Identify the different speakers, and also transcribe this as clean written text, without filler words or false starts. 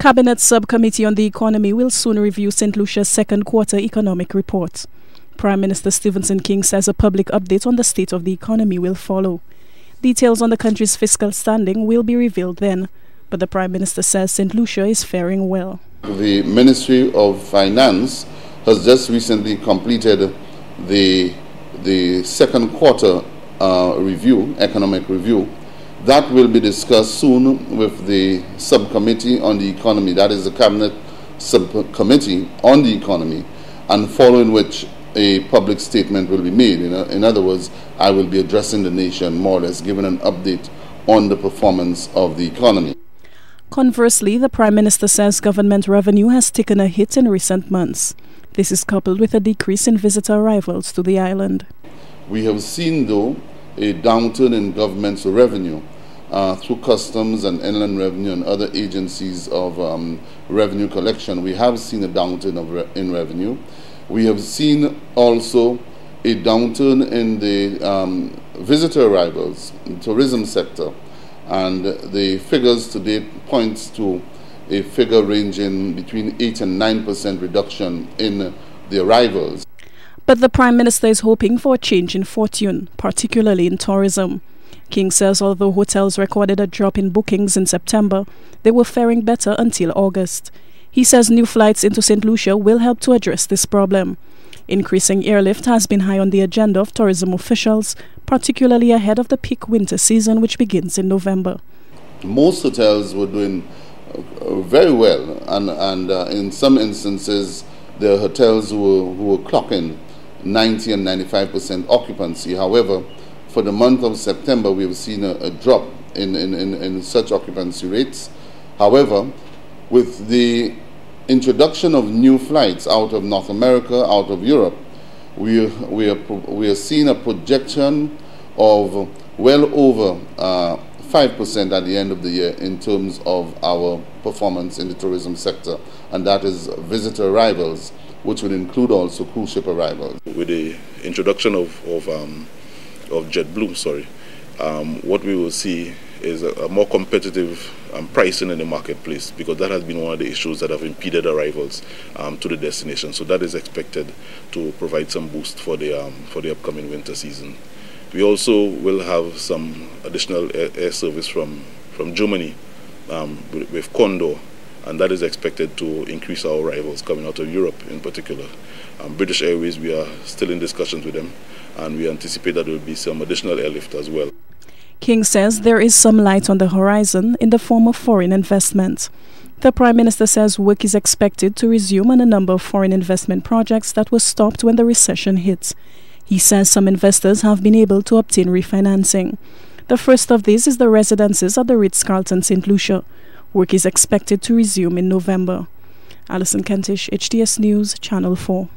Speaker 1: Cabinet Subcommittee on the Economy will soon review St. Lucia's second quarter economic report. Prime Minister Stephenson King says a public update on the state of the economy will follow. Details on the country's fiscal standing will be revealed then, but the Prime Minister says St. Lucia is faring well.
Speaker 2: The Ministry of Finance has just recently completed the second quarter economic review. That will be discussed soon with the subcommittee on the economy, that is the Cabinet Subcommittee on the Economy, and following which a public statement will be made. In other words, I will be addressing the nation, more or less giving an update on the performance of the economy.
Speaker 1: Conversely, the Prime Minister says government revenue has taken a hit in recent months. This is coupled with a decrease in visitor arrivals to the island.
Speaker 2: We have seen, though, a downturn in government's revenue through customs and inland revenue and other agencies of revenue collection. We have seen a downturn in revenue. We have seen also a downturn in the visitor arrivals in the tourism sector, and the figures to date points to a figure ranging between 8 and 9% reduction in the arrivals.
Speaker 1: But the Prime Minister is hoping for a change in fortune, particularly in tourism. King says although hotels recorded a drop in bookings in September, they were faring better until August. He says new flights into St. Lucia will help to address this problem. Increasing airlift has been high on the agenda of tourism officials, particularly ahead of the peak winter season, which begins in November.
Speaker 2: Most hotels were doing very well, and in some instances, there are hotels who were clocking 90 and 95% occupancy. However, for the month of September, we have seen a drop in such occupancy rates. However, with the introduction of new flights out of North America, out of Europe, we are seeing a projection of well over 5% at the end of the year in terms of our performance in the tourism sector, and that is visitor arrivals, which would include also cruise ship arrivals.
Speaker 3: With the introduction of JetBlue, what we will see is a more competitive pricing in the marketplace, because that has been one of the issues that have impeded arrivals to the destination. So that is expected to provide some boost for the upcoming winter season. We also will have some additional air service from Germany with Condor, and that is expected to increase our arrivals coming out of Europe in particular. British Airways, we are still in discussions with them, and we anticipate that there will be some additional airlift as well.
Speaker 1: King says there is some light on the horizon in the form of foreign investment. The Prime Minister says work is expected to resume on a number of foreign investment projects that were stopped when the recession hit. He says some investors have been able to obtain refinancing. The first of these is the residences at the Ritz-Carlton St. Lucia. Work is expected to resume in November. Alison Kentish, HTS News, Channel 4.